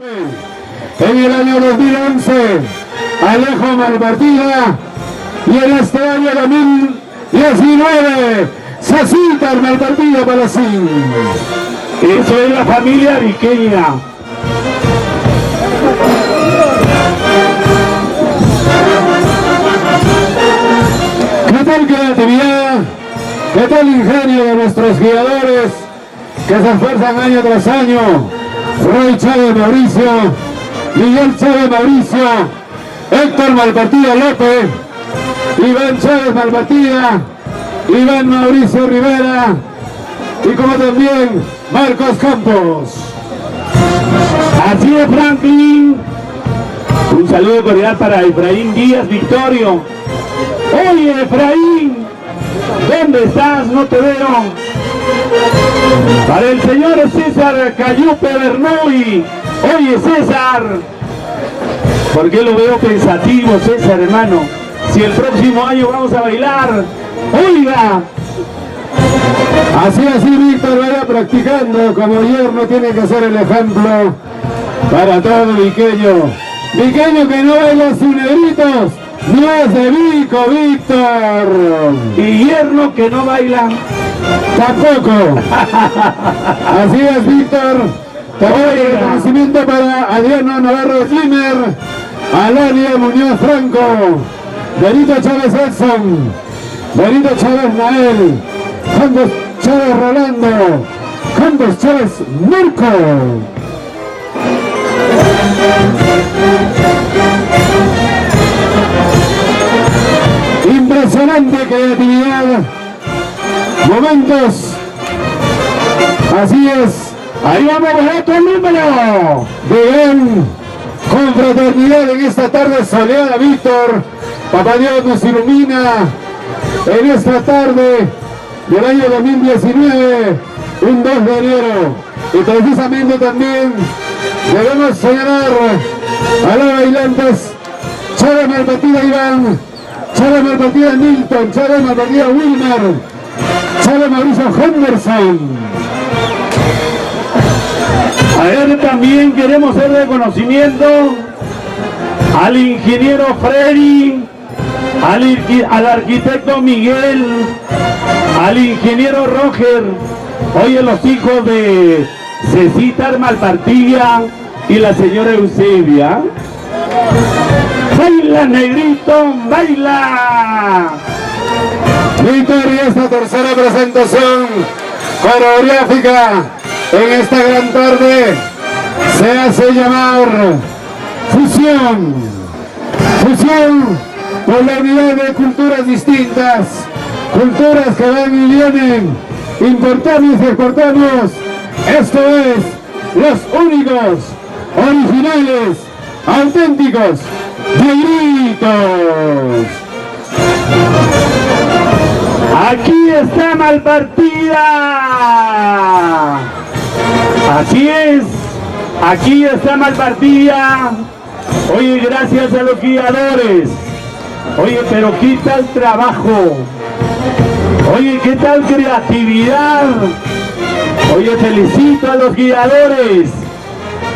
En el año 2011, Alejo Malpartida, y en este año 2019, Cecitar Malpartida Palacín. Eso es la familia viqueña. ¿Qué tal creatividad? ¿Qué tal ingenio de nuestros guiadores que se esfuerzan año tras año? Roy Chávez Mauricio, Miguel Chávez Mauricio, Héctor Malpartida López, Iván Chávez Malpartida, Iván Mauricio Rivera y como también Marcos Campos. Así es, Franklin. Un saludo cordial para Efraín Díaz Victorio. Oye, Efraín, ¿dónde estás? No te veo. Para el señor César Cayupe Bernoy. Oye, César, ¿por qué lo veo pensativo, César, hermano? Si el próximo año vamos a bailar. Oiga. Así, Víctor, vaya practicando. Como yerno tiene que ser el ejemplo para todo viqueño. Viqueño que no baila sin negritos, no es de Vico, Víctor. Y yerno que no baila tampoco. Así es, Víctor. También el reconocimiento para Adriano Navarro Slimer, Alania Muñoz Franco, Benito Chávez Edson, Benito Chávez Nael, Campos Chávez Rolando, Campos Chávez Marco. Impresionante creatividad, momentos, así es, ahí vamos a ver otro número de gran confraternidad en esta tarde soleada, Víctor. Papá Dios nos ilumina en esta tarde del año 2019, un 2 de enero, y precisamente también debemos señalar a los bailantes Chávez Malpartida Iván, Chávez Malpartida Milton, Chávez Malpartida Wilmer, Chávez Mauricio Henderson. Ayer también queremos hacer reconocimiento al ingeniero Freddy, al arquitecto Miguel, al ingeniero Roger, oye, los hijos de Cecitar Malpartida y la señora Eusebia. ¡Baila, negrito, baila! Víctor, y esta tercera presentación coreográfica en esta gran tarde se hace llamar Fusión. Fusión por la unidad de culturas distintas, culturas que van y vienen, importamos y exportamos. Esto es los únicos, originales, auténticos, negritos. Aquí está Malpartida. Así es, aquí está Malpartida. Oye, gracias a los guiadores. Oye, pero qué tal trabajo. Oye, qué tal creatividad. Oye, felicito a los guiadores.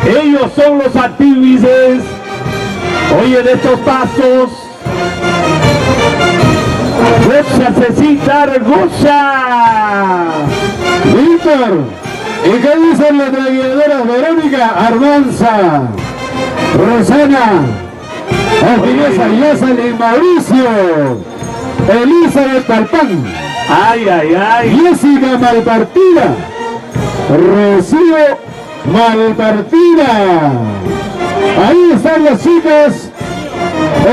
Ellos son los artífices, oye, de estos pasos. Goza, Cecitar, goza. Víctor, ¿y qué dicen las guiadoras Verónica Armanza, Rosana, Espinosa Yosel y Mauricio, Elizabeth Palpán, Ay, ay, ay. Jessica Malpartida, Rocío Malpartida? Ahí están las chicas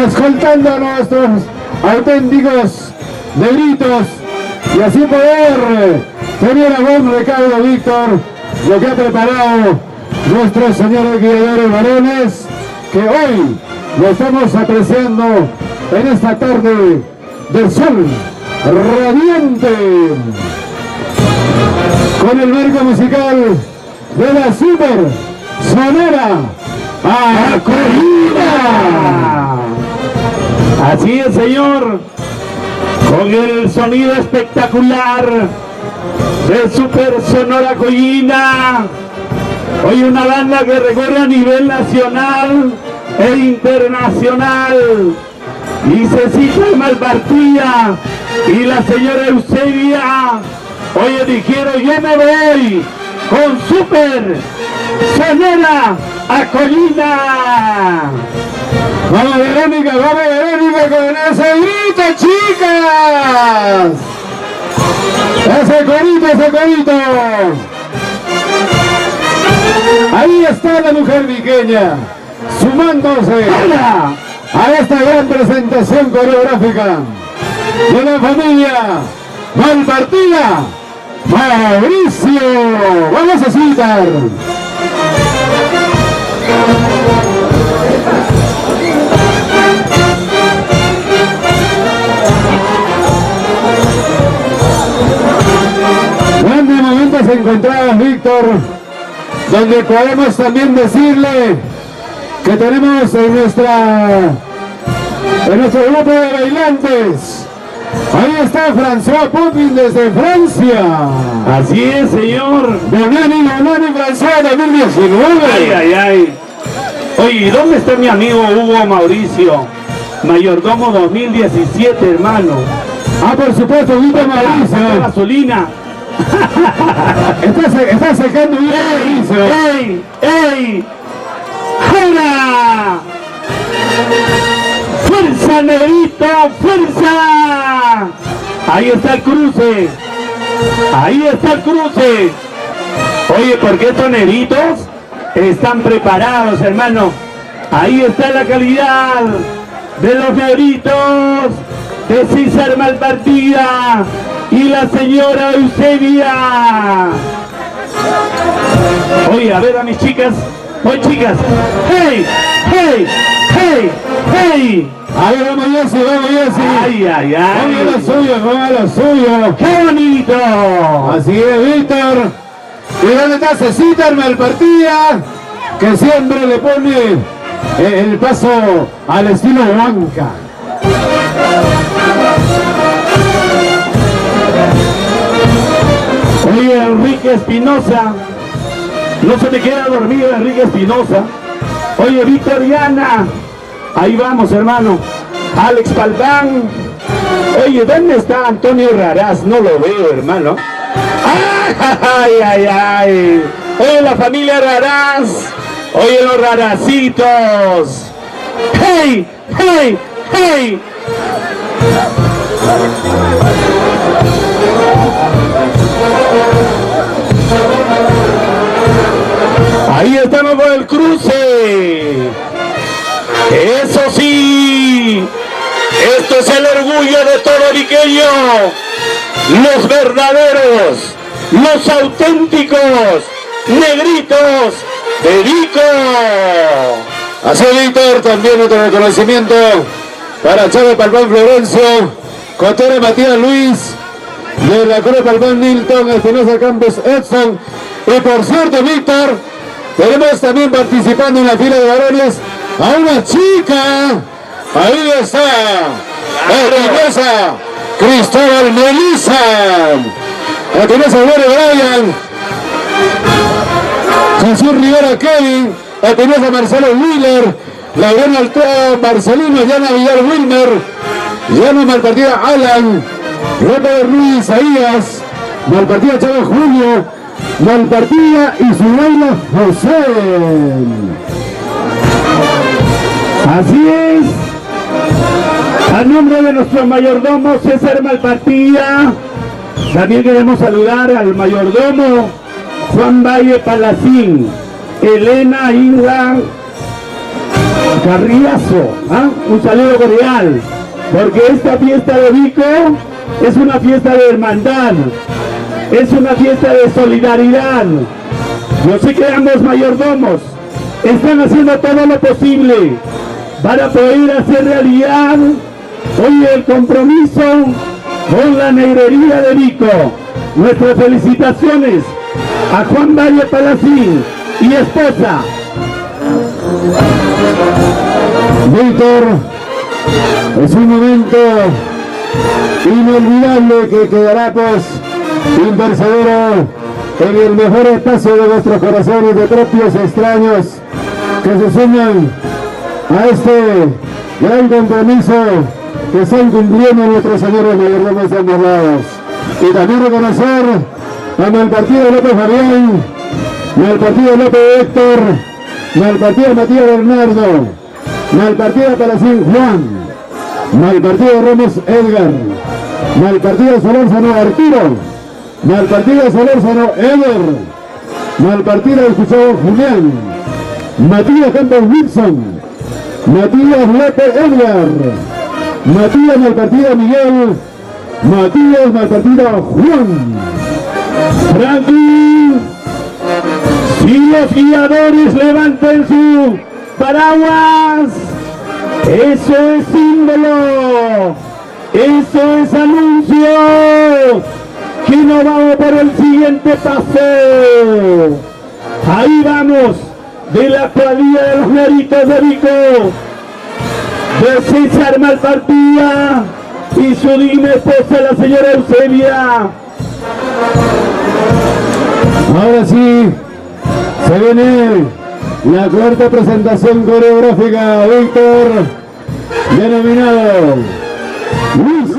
escoltando a nuestros auténticos negritos y así poder tener a buen recaudo, Víctor, lo que ha preparado nuestros señores guiadores varones, que hoy lo estamos apreciando en esta tarde del sol radiante con el marco musical de la super sonora Acollida. Así es, señor, con el sonido espectacular de Super Sonora Acollida. Hoy una banda que recorre a nivel nacional e internacional. Y Cecita Malpartida y la señora Eusebia, oye, dijeron, yo me voy con Super Sonora a Colina. Vamos Verónica con ese grito, chicas. Ese corito. Ahí está la mujer viqueña, sumándose a esta gran presentación coreográfica de la familia Malpartida. Mauricio, vamos a citar. Grandes momentos encontrados, Víctor, donde podemos también decirle que tenemos en nuestro grupo de bailantes. Ahí está François Popin desde Francia. Así es, señor. Bonani François 2019. Ay. Oye, ¿dónde está mi amigo Hugo Mauricio? Mayordomo 2017, hermano. Ah, por supuesto, Hugo Mauricio. Gasolina. Está secando bien, Mauricio. ¡Ey! ¡Fuera! ¡Fuerza, negrito! ¡Fuerza! Ahí está el cruce. Oye, porque estos negritos están preparados, hermano. Ahí está la calidad de los negritos de César Malpartida y la señora Eusebia. Oye, a ver a mis chicas. Oye, chicas. ¡Hey! A ver, vamos Jessy. Ay. Vamos a lo suyo. ¡Qué bonito! Así es, Víctor. ¿Y dónde está Cecita Malpartida? Que siempre le pone el paso al estilo Huanca. Oye, Enrique Espinosa. No se me queda dormido Enrique Espinosa. Oye, Victoriana. Ahí vamos, hermano. Alex Palván. Oye, ¿dónde está Antonio Raraz? No lo veo, hermano. ¡Ay! Oye, la familia Raraz. Oye, los raracitos. ¡Hey! Ahí estamos con el cruce. Eso sí, esto es el orgullo de todo viqueño. Los verdaderos, los auténticos negritos de Vico. Así, Víctor, también otro reconocimiento para Chávez Palmán Florencio, Cotera Matías Luis, de la Cruz Palmán Nilton, Espinosa Campos Edson. Y por cierto, Víctor, tenemos también participando en la fila de varones a una chica. Ahí está, la Cristóbal Melissa, la Teresa Gloria Brian, Jesús Rivera Kevin, la Teresa Marcelo Wheeler, Laureano Altoa Marcelino, Yana Villar Wilmer, Llano Malpartida Alan, Robert Ruiz Isaías, Malpartida Chávez Julio, Malpartida y su baila José. Así es. A nombre de nuestro mayordomo César Malpartida, también queremos saludar al mayordomo Juan Valle Palacín, Elena Isla Carriazo. Un saludo cordial, porque esta fiesta de Vico es una fiesta de hermandad, es una fiesta de solidaridad. Yo sé que ambos mayordomos están haciendo todo lo posible para poder hacer realidad hoy el compromiso con la negrería de Vico. Nuestras felicitaciones a Juan Valle Palacín y esposa. Víctor, es un momento inolvidable que quedará pues imperecedero en el mejor espacio de vuestros corazones, de propios extraños que se suman a este gran compromiso que están cumpliendo nuestros señores mayordomos de ambos lados. Y también reconocer a Malpartido López Fabián, Malpartido López Héctor, Malpartido Matías Bernardo, Malpartido Palacín Juan, Malpartido Ramos Edgar, Malpartido Solórzano Arturo, Malpartido Solórzano Eder, Malpartido Escuchado Julián, Matías Campos Wilson, Matías López Edgar, Matías Malpartido Miguel, Matías Malpartido Juan. Franklin, si los guiadores levanten su paraguas, eso es símbolo, eso es anuncio que no vamos por el siguiente paso. Ahí vamos, de la cuadrilla de los Naritos de Vico, de César Malpartida y su digna esposa, la señora Eusebia. Ahora sí, se viene la cuarta presentación coreográfica, Víctor, denominado Luis